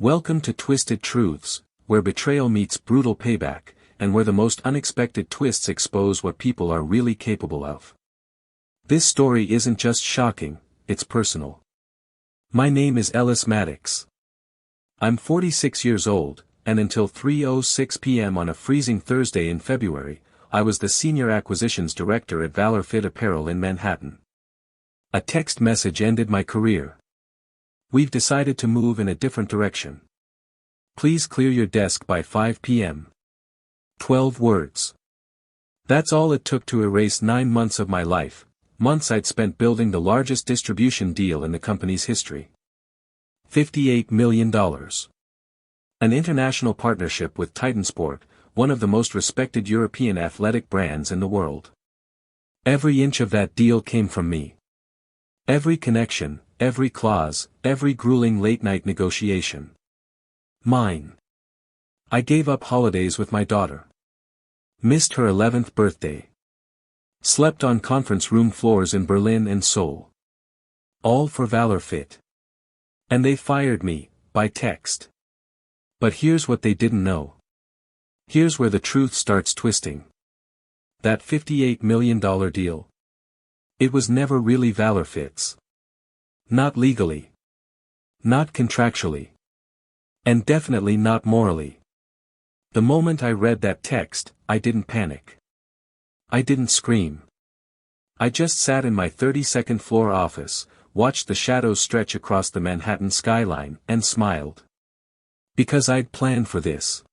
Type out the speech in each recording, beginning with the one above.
Welcome to Twisted Truths, where betrayal meets brutal payback, and where the most unexpected twists expose what people are really capable of. This story isn't just shocking, it's personal. My name is Ellis Maddox. I'm 46 years old, and until 3:06 p.m. on a freezing Thursday in February, I was the Senior Acquisitions Director at Valor Fit Apparel in Manhattan. A text message ended my career. We've decided to move in a different direction. Please clear your desk by 5 p.m. 12 words. That's all it took to erase 9 months of my life, months I'd spent building the largest distribution deal in the company's history. $58 million. An international partnership with Titan Sport, one of the most respected European athletic brands in the world. Every inch of that deal came from me. Every connection, every clause, every grueling late-night negotiation. Mine. I gave up holidays with my daughter. Missed her 11th birthday. Slept on conference room floors in Berlin and Seoul. All for Valor Fit. And they fired me, by text. But here's what they didn't know. Here's where the truth starts twisting. That $58 million deal. It was never really Valor Fit's. Not legally. Not contractually. And definitely not morally. The moment I read that text, I didn't panic. I didn't scream. I just sat in my 32nd floor office, watched the shadows stretch across the Manhattan skyline, and smiled. Because I'd planned for this.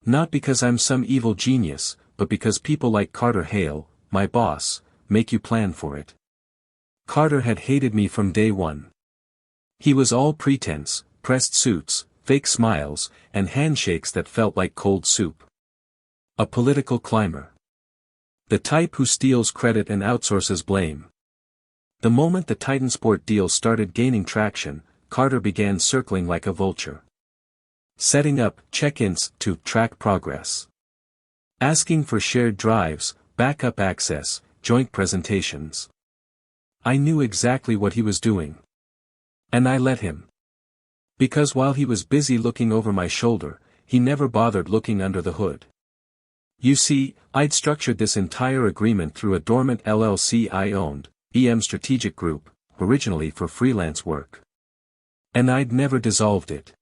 Not because I'm some evil genius, but because people like Carter Hale, my boss, make you plan for it. Carter had hated me from day one. He was all pretense, pressed suits, fake smiles, and handshakes that felt like cold soup. A political climber. The type who steals credit and outsources blame. The moment the Titan Sport deal started gaining traction, Carter began circling like a vulture. Setting up check-ins to track progress. Asking for shared drives, backup access, joint presentations. I knew exactly what he was doing. And I let him. Because while he was busy looking over my shoulder, he never bothered looking under the hood. You see, I'd structured this entire agreement through a dormant LLC I owned, EM Strategic Group, originally for freelance work. And I'd never dissolved it.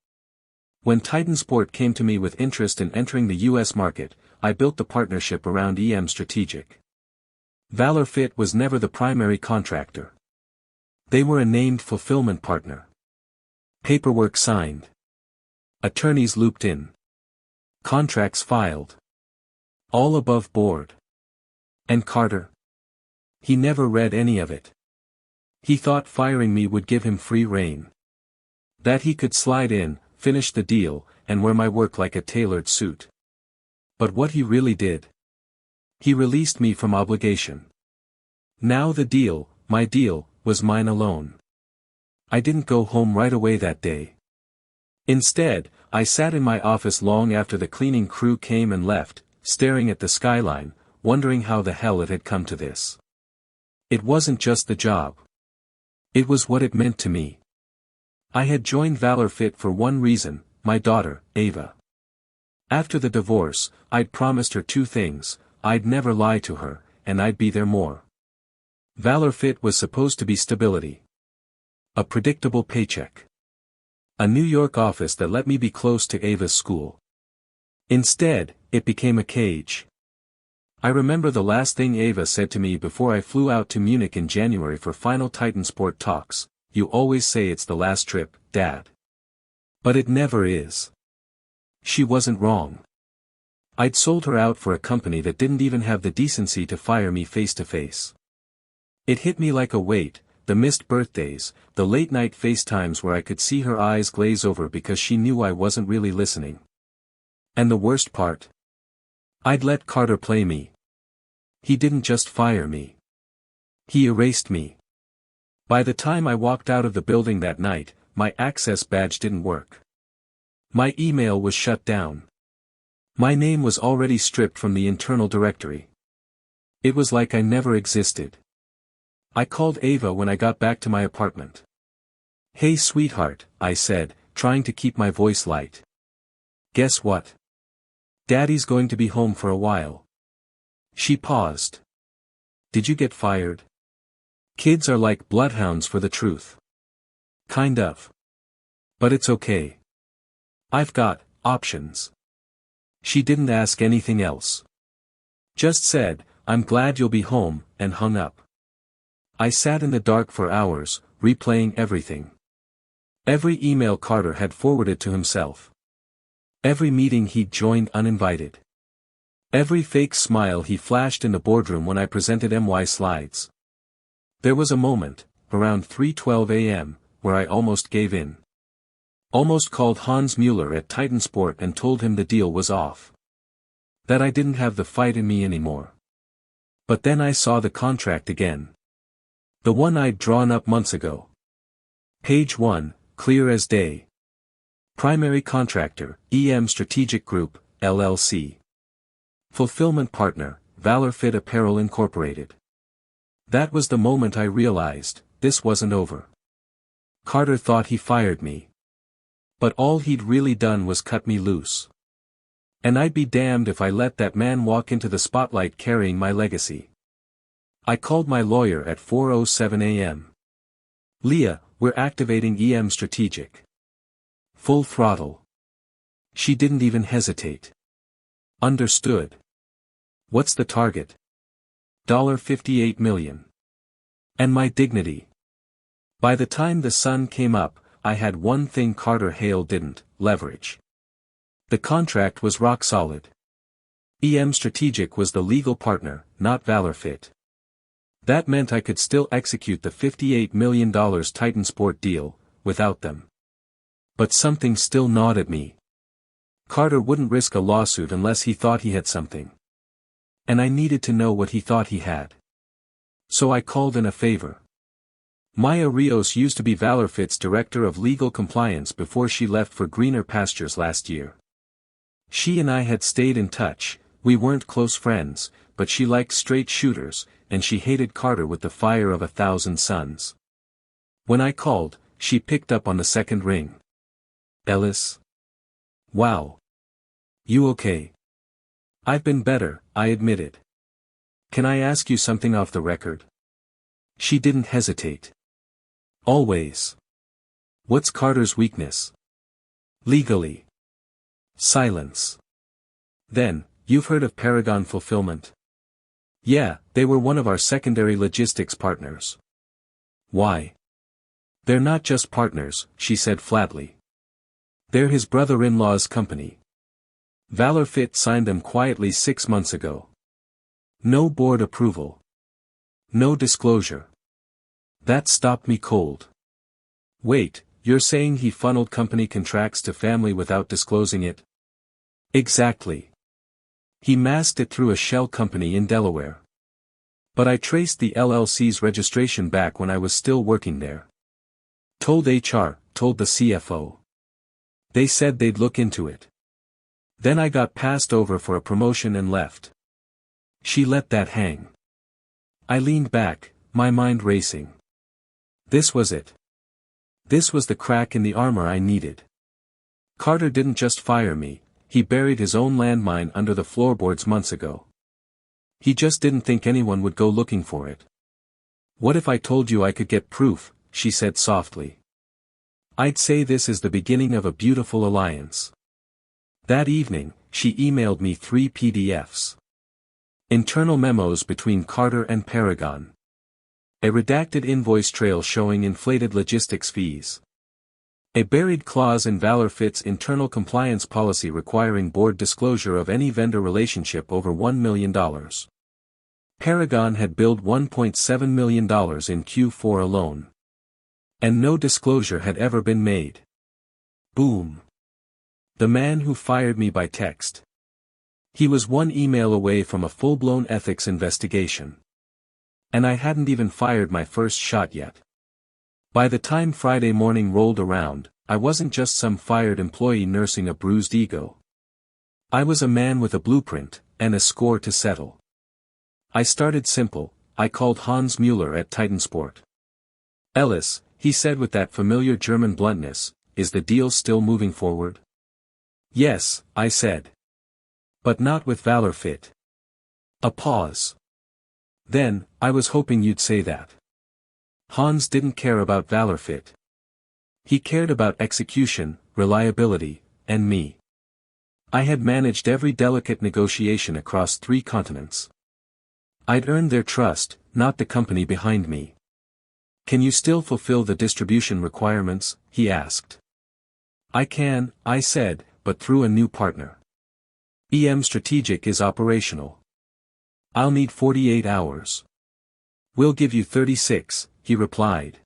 When Titan Sport came to me with interest in entering the U.S. market, I built the partnership around EM Strategic. Valor Fit was never the primary contractor. They were a named fulfillment partner. Paperwork signed. Attorneys looped in. Contracts filed. All above board. And Carter? He never read any of it. He thought firing me would give him free rein. That he could slide in, finish the deal, and wear my work like a tailored suit. But what he really did? He released me from obligation. Now the deal, my deal, was mine alone. I didn't go home right away that day. Instead, I sat in my office long after the cleaning crew came and left, staring at the skyline, wondering how the hell it had come to this. It wasn't just the job. It was what it meant to me. I had joined Valor Fit for one reason, my daughter, Ava. After the divorce, I'd promised her 2 things. I'd never lie to her, and I'd be there more. Valor Fit was supposed to be stability. A predictable paycheck. A New York office that let me be close to Ava's school. Instead, it became a cage. I remember the last thing Ava said to me before I flew out to Munich in January for final Titan Sport talks. You always say it's the last trip, Dad. But it never is. She wasn't wrong. I'd sold her out for a company that didn't even have the decency to fire me face to face. It hit me like a weight, the missed birthdays, the late-night FaceTimes where I could see her eyes glaze over because she knew I wasn't really listening. And the worst part? I'd let Carter play me. He didn't just fire me. He erased me. By the time I walked out of the building that night, my access badge didn't work. My email was shut down. My name was already stripped from the internal directory. It was like I never existed. I called Ava when I got back to my apartment. "Hey sweetheart," I said, trying to keep my voice light. Guess what? Daddy's going to be home for a while. She paused. Did you get fired? Kids are like bloodhounds for the truth. Kind of. But it's okay. I've got options. She didn't ask anything else. Just said, I'm glad you'll be home, and hung up. I sat in the dark for hours, replaying everything. Every email Carter had forwarded to himself. Every meeting he'd joined uninvited. Every fake smile he flashed in the boardroom when I presented MY slides. There was a moment, around 3:12 a.m., where I almost gave in. Almost called Hans Mueller at Titansport and told him the deal was off. That I didn't have the fight in me anymore. But then I saw the contract again. The one I'd drawn up months ago. Page 1, clear as day. Primary contractor, EM Strategic Group, LLC. Fulfillment partner, ValorFit Apparel Incorporated. That was the moment I realized, this wasn't over. Carter thought he fired me. But all he'd really done was cut me loose. And I'd be damned if I let that man walk into the spotlight carrying my legacy. I called my lawyer at 4:07 a.m. Leah, we're activating EM Strategic. Full throttle. She didn't even hesitate. Understood. What's the target? $58 million. And my dignity. By the time the sun came up, I had one thing Carter Hale didn't: leverage. The contract was rock solid. EM Strategic was the legal partner, not ValorFit. That meant I could still execute the $58 million Titansport deal, without them. But something still gnawed at me. Carter wouldn't risk a lawsuit unless he thought he had something. And I needed to know what he thought he had. So I called in a favor. Maya Rios used to be ValorFit's director of legal compliance before she left for greener pastures last year. She and I had stayed in touch. We weren't close friends, but she liked straight shooters, and she hated Carter with the fire of 1,000 suns. When I called, she picked up on the second ring. Ellis? Wow. You okay? I've been better, I admitted. Can I ask you something off the record? She didn't hesitate. Always. What's Carter's weakness? Legally. Silence. Then, you've heard of Paragon Fulfillment? Yeah, they were one of our secondary logistics partners. Why? They're not just partners, she said flatly. They're his brother-in-law's company. ValorFit signed them quietly 6 months ago. No board approval. No disclosure. That stopped me cold. Wait, you're saying he funneled company contracts to family without disclosing it? Exactly. He masked it through a shell company in Delaware. But I traced the LLC's registration back when I was still working there. Told HR, told the CFO. They said they'd look into it. Then I got passed over for a promotion and left. She let that hang. I leaned back, my mind racing. This was it. This was the crack in the armor I needed. Carter didn't just fire me, he buried his own landmine under the floorboards months ago. He just didn't think anyone would go looking for it. What if I told you I could get proof, she said softly. I'd say this is the beginning of a beautiful alliance. That evening, she emailed me 3 PDFs. Internal memos between Carter and Paragon. A redacted invoice trail showing inflated logistics fees. A buried clause in ValorFit's internal compliance policy requiring board disclosure of any vendor relationship over $1 million. Paragon had billed $1.7 million in Q4 alone. And no disclosure had ever been made. Boom. The man who fired me by text. He was one email away from a full-blown ethics investigation. And I hadn't even fired my first shot yet. By the time Friday morning rolled around, I wasn't just some fired employee nursing a bruised ego. I was a man with a blueprint, and a score to settle. I started simple. I called Hans Mueller at Titansport. Ellis, he said with that familiar German bluntness, is the deal still moving forward? Yes, I said. But not with ValorFit. A pause. Then, I was hoping you'd say that. Hans didn't care about ValorFit. He cared about execution, reliability, and me. I had managed every delicate negotiation across 3 continents. I'd earned their trust, not the company behind me. Can you still fulfill the distribution requirements? He asked. I can, I said, but through a new partner. EM Strategic is operational. I'll need 48 hours. We'll give you 36, he replied.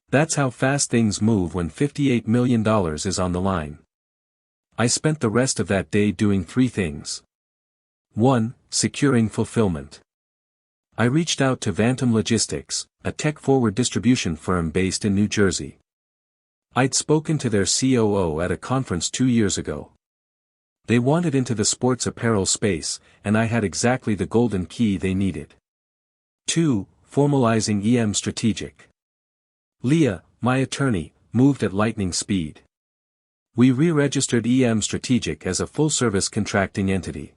That's how fast things move when $58 million is on the line. I spent the rest of that day doing 3 things. 1. Securing fulfillment. I reached out to Vantum Logistics, a tech-forward distribution firm based in New Jersey. I'd spoken to their COO at a conference 2 years ago. They wanted into the sports apparel space, and I had exactly the golden key they needed. 2. Formalizing EM Strategic. Leah, my attorney, moved at lightning speed. We re-registered EM Strategic as a full-service contracting entity.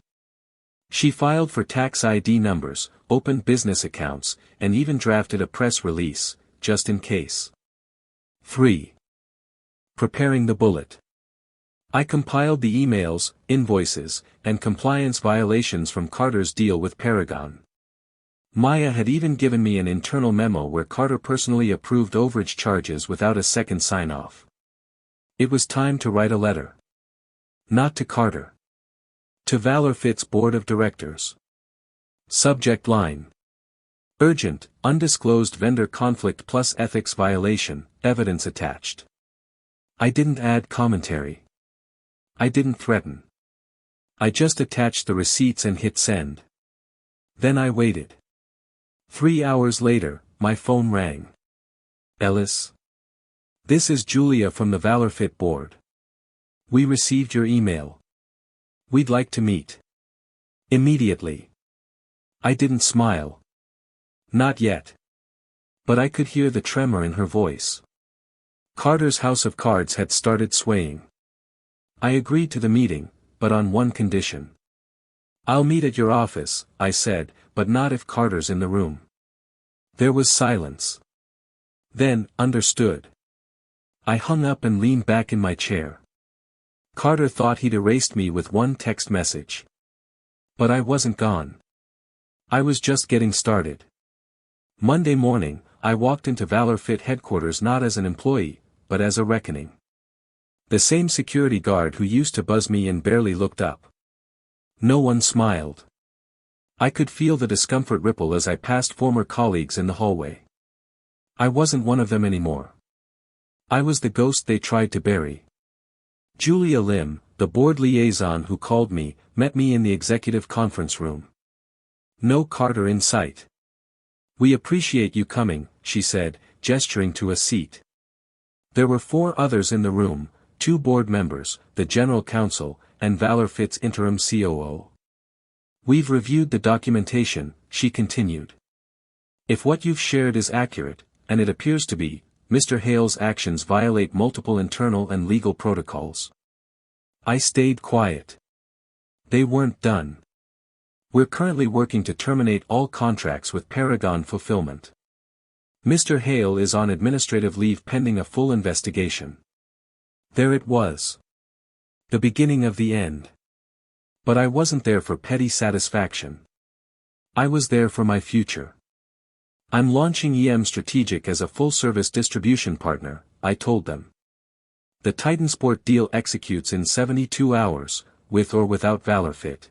She filed for tax ID numbers, opened business accounts, and even drafted a press release, just in case. 3. Preparing the bullet. I compiled the emails, invoices, and compliance violations from Carter's deal with Paragon. Maya had even given me an internal memo where Carter personally approved overage charges without a second sign-off. It was time to write a letter. Not to Carter. To ValorFit's board of directors. Subject line. Urgent, undisclosed vendor conflict plus ethics violation, evidence attached. I didn't add commentary. I didn't threaten. I just attached the receipts and hit send. Then I waited. 3 hours later, my phone rang. Ellis? This is Julia from the ValorFit board. We received your email. We'd like to meet. Immediately. I didn't smile. Not yet. But I could hear the tremor in her voice. Carter's house of cards had started swaying. I agreed to the meeting, but on one condition. I'll meet at your office, I said, but not if Carter's in the room. There was silence. Then, understood. I hung up and leaned back in my chair. Carter thought he'd erased me with one text message. But I wasn't gone. I was just getting started. Monday morning, I walked into ValorFit headquarters not as an employee, but as a reckoning. The same security guard who used to buzz me in barely looked up. No one smiled. I could feel the discomfort ripple as I passed former colleagues in the hallway. I wasn't one of them anymore. I was the ghost they tried to bury. Julia Lim, the board liaison who called me, met me in the executive conference room. No Carter in sight. We appreciate you coming, she said, gesturing to a seat. There were 4 others in the room, 2 board members, the general counsel, and ValorFit's interim COO. We've reviewed the documentation, she continued. If what you've shared is accurate, and it appears to be, Mr. Hale's actions violate multiple internal and legal protocols. I stayed quiet. They weren't done. We're currently working to terminate all contracts with Paragon Fulfillment. Mr. Hale is on administrative leave pending a full investigation. There it was. The beginning of the end. But I wasn't there for petty satisfaction. I was there for my future. I'm launching EM Strategic as a full-service distribution partner, I told them. The Titansport deal executes in 72 hours, with or without ValorFit.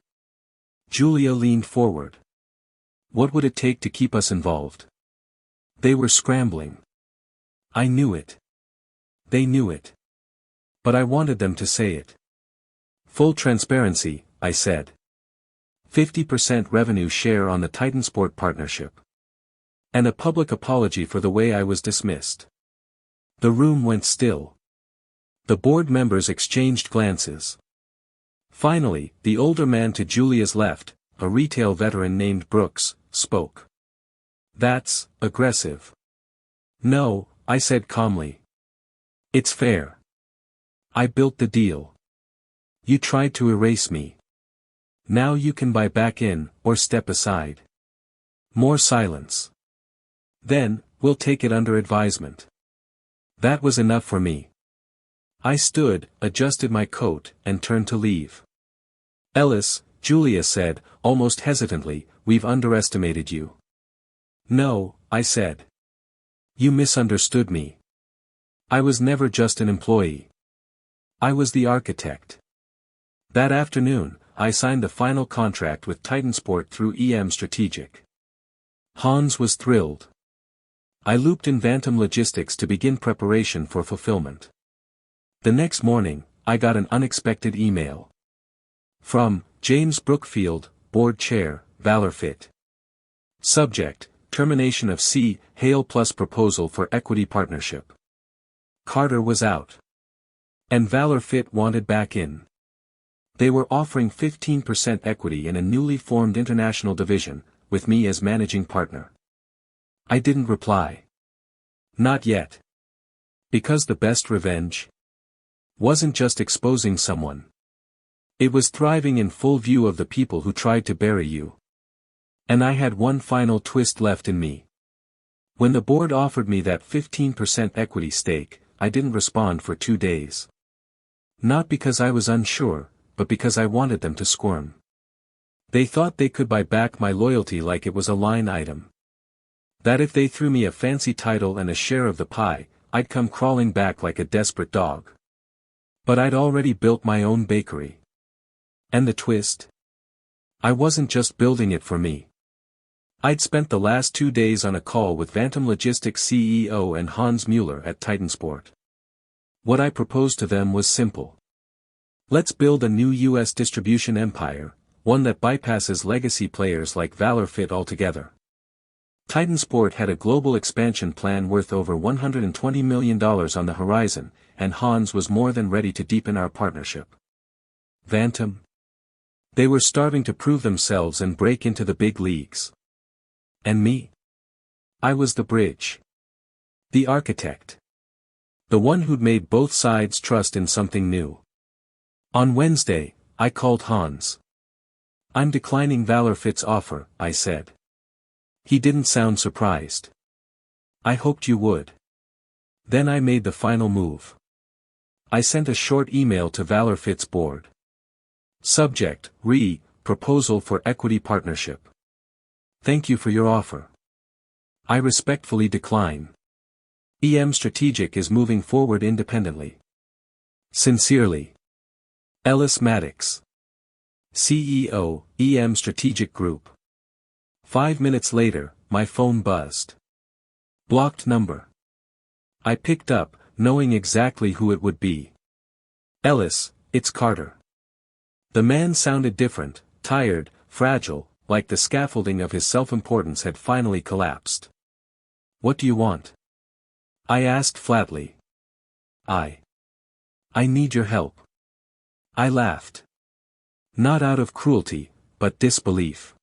Julia leaned forward. What would it take to keep us involved? They were scrambling. I knew it. They knew it. But I wanted them to say it. Full transparency, I said. 50% revenue share on the Titansport partnership. And a public apology for the way I was dismissed. The room went still. The board members exchanged glances. Finally, the older man to Julia's left, a retail veteran named Brooks, spoke. That's aggressive. No, I said calmly. It's fair. I built the deal. You tried to erase me. Now you can buy back in, or step aside. More silence. Then, we'll take it under advisement. That was enough for me. I stood, adjusted my coat, and turned to leave. Ellis, Julia said, almost hesitantly, we've underestimated you. No, I said. You misunderstood me. I was never just an employee. I was the architect. That afternoon, I signed the final contract with Titansport through EM Strategic. Hans was thrilled. I looped in Vantum Logistics to begin preparation for fulfillment. The next morning, I got an unexpected email. From James Brookfield, Board Chair, ValorFit. Subject, termination of C. Hale Plus proposal for equity partnership. Carter was out. And ValorFit wanted back in. They were offering 15% equity in a newly formed international division, with me as managing partner. I didn't reply. Not yet. Because the best revenge wasn't just exposing someone. It was thriving in full view of the people who tried to bury you. And I had one final twist left in me. When the board offered me that 15% equity stake, I didn't respond for 2 days. Not because I was unsure, but because I wanted them to squirm. They thought they could buy back my loyalty like it was a line item. That if they threw me a fancy title and a share of the pie, I'd come crawling back like a desperate dog. But I'd already built my own bakery. And the twist? I wasn't just building it for me. I'd spent the last 2 days on a call with Vantum Logistics CEO and Hans Mueller at Titansport. What I proposed to them was simple. Let's build a new U.S. distribution empire, one that bypasses legacy players like ValorFit altogether. Titansport had a global expansion plan worth over $120 million on the horizon, and Hans was more than ready to deepen our partnership. Vantum? They were starving to prove themselves and break into the big leagues. And me? I was the bridge. The architect. The one who'd made both sides trust in something new. On Wednesday, I called Hans. I'm declining ValorFit's offer, I said. He didn't sound surprised. I hoped you would. Then I made the final move. I sent a short email to ValorFit's board. Subject, proposal for equity partnership. Thank you for your offer. I respectfully decline. EM Strategic is moving forward independently. Sincerely. Ellis Maddox. CEO, EM Strategic Group. 5 minutes later, my phone buzzed. Blocked number. I picked up, knowing exactly who it would be. Ellis, it's Carter. The man sounded different, tired, fragile, like the scaffolding of his self-importance had finally collapsed. What do you want? I asked flatly. I need your help. I laughed. Not out of cruelty, but disbelief.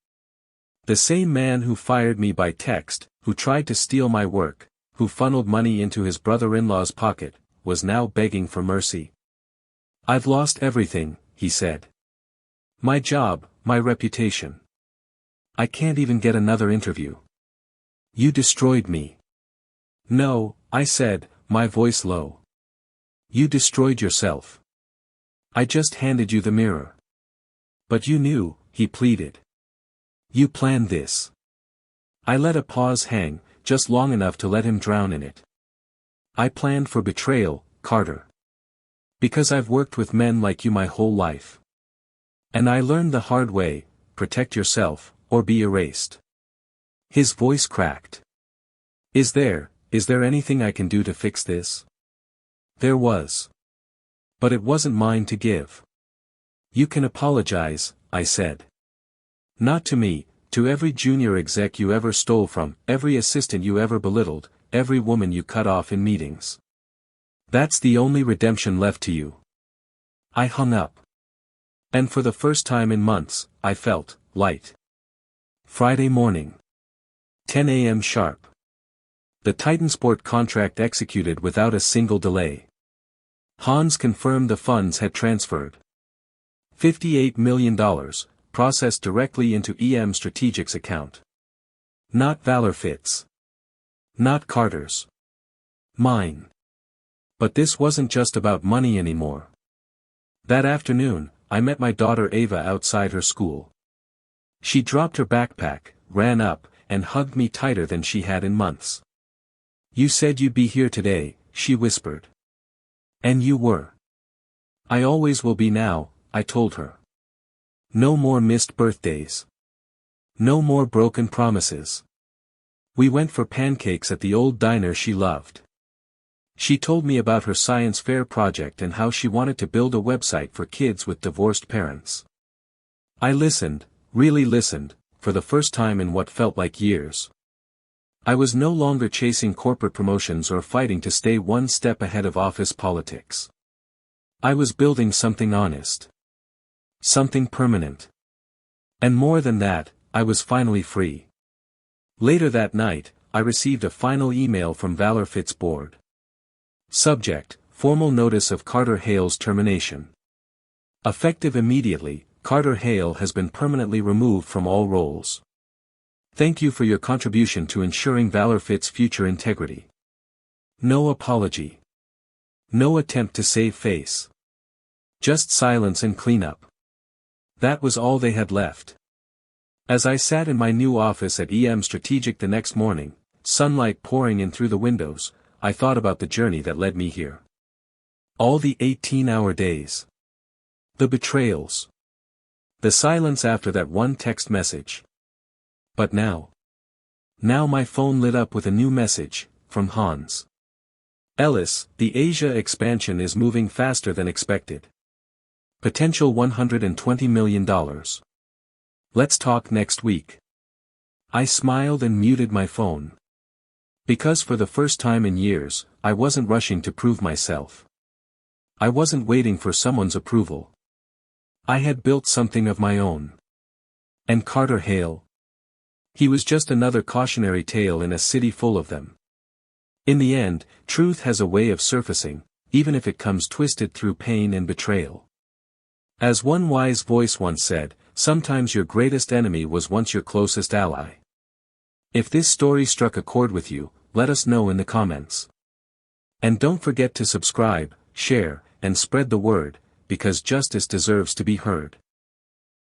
The same man who fired me by text, who tried to steal my work, who funneled money into his brother-in-law's pocket, was now begging for mercy. I've lost everything, he said. My job, my reputation. I can't even get another interview. You destroyed me. No, I said, my voice low. You destroyed yourself. I just handed you the mirror. But you knew, he pleaded. You planned this. I let a pause hang, just long enough to let him drown in it. I planned for betrayal, Carter. Because I've worked with men like you my whole life. And I learned the hard way, protect yourself, or be erased. His voice cracked. Is there anything I can do to fix this? There was. But it wasn't mine to give. You can apologize, I said. Not to me, to every junior exec you ever stole from, every assistant you ever belittled, every woman you cut off in meetings. That's the only redemption left to you. I hung up. And for the first time in months, I felt light. Friday morning. 10 a.m. sharp. The Titansport contract executed without a single delay. Hans confirmed the funds had transferred. $58 million, processed directly into EM Strategic's account. Not Valor Fitz. Not Carter's. Mine. But this wasn't just about money anymore. That afternoon, I met my daughter Ava outside her school. She dropped her backpack, ran up, and hugged me tighter than she had in months. "You said you'd be here today," she whispered. "And you were." "I always will be now," I told her. No more missed birthdays. No more broken promises. We went for pancakes at the old diner she loved. She told me about her science fair project and how she wanted to build a website for kids with divorced parents. I listened, really listened, for the first time in what felt like years. I was no longer chasing corporate promotions or fighting to stay one step ahead of office politics. I was building something honest. Something permanent. And more than that, I was finally free. Later that night, I received a final email from Valor Fit's board. Subject: Formal notice of Carter Hale's termination. Effective immediately, Carter Hale has been permanently removed from all roles. Thank you for your contribution to ensuring Valor Fit's future integrity. No apology. No attempt to save face. Just silence and cleanup. That was all they had left. As I sat in my new office at EM Strategic the next morning, sunlight pouring in through the windows, I thought about the journey that led me here. All the 18-hour days. The betrayals. The silence after that one text message. But now. Now my phone lit up with a new message, from Hans. "Ellis, the Asia expansion is moving faster than expected. Potential $120 million. Let's talk next week." I smiled and muted my phone. Because for the first time in years, I wasn't rushing to prove myself. I wasn't waiting for someone's approval. I had built something of my own. And Carter Hale? He was just another cautionary tale in a city full of them. In the end, truth has a way of surfacing, even if it comes twisted through pain and betrayal. As one wise voice once said, sometimes your greatest enemy was once your closest ally. If this story struck a chord with you, let us know in the comments. And don't forget to subscribe, share, and spread the word, because justice deserves to be heard.